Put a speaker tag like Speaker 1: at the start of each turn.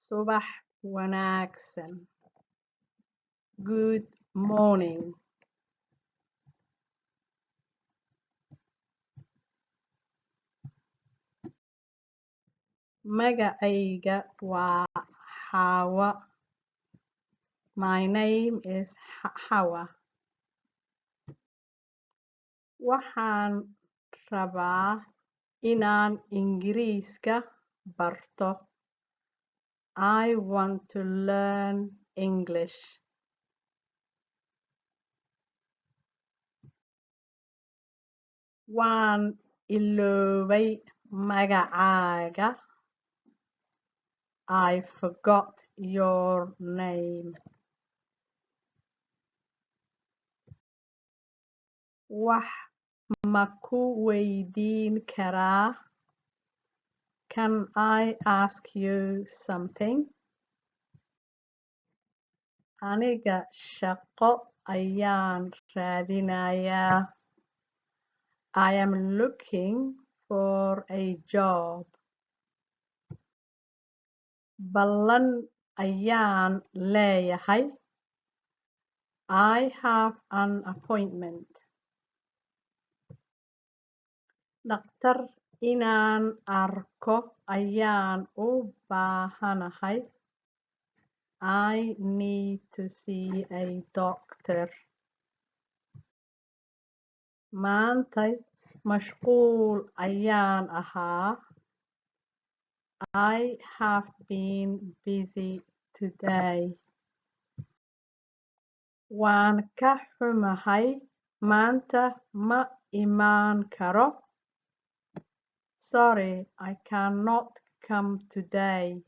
Speaker 1: Subax wanaagsan. Good morning. Magacayga waa Xawa. My name is Xawa. Waxaan rabaa inaan Ingiriiska barto. I want to learn English. Waan iloobay magacaaga. I forgot your name. Wax ma ku weydiin karaa? Can I ask you something? Aniga shaqo ayaan raadinayaa. I am looking for a job. Ballan ayaan leeyahay. I have an appointment. Dhakhtar inaan arko ayaan u baahanahay. I need to see a doctor. Maantay mashquul ayaan ahaa. I have been busy today. Waan ka xumahay maanta ma imaan karo. Sorry, I cannot come today.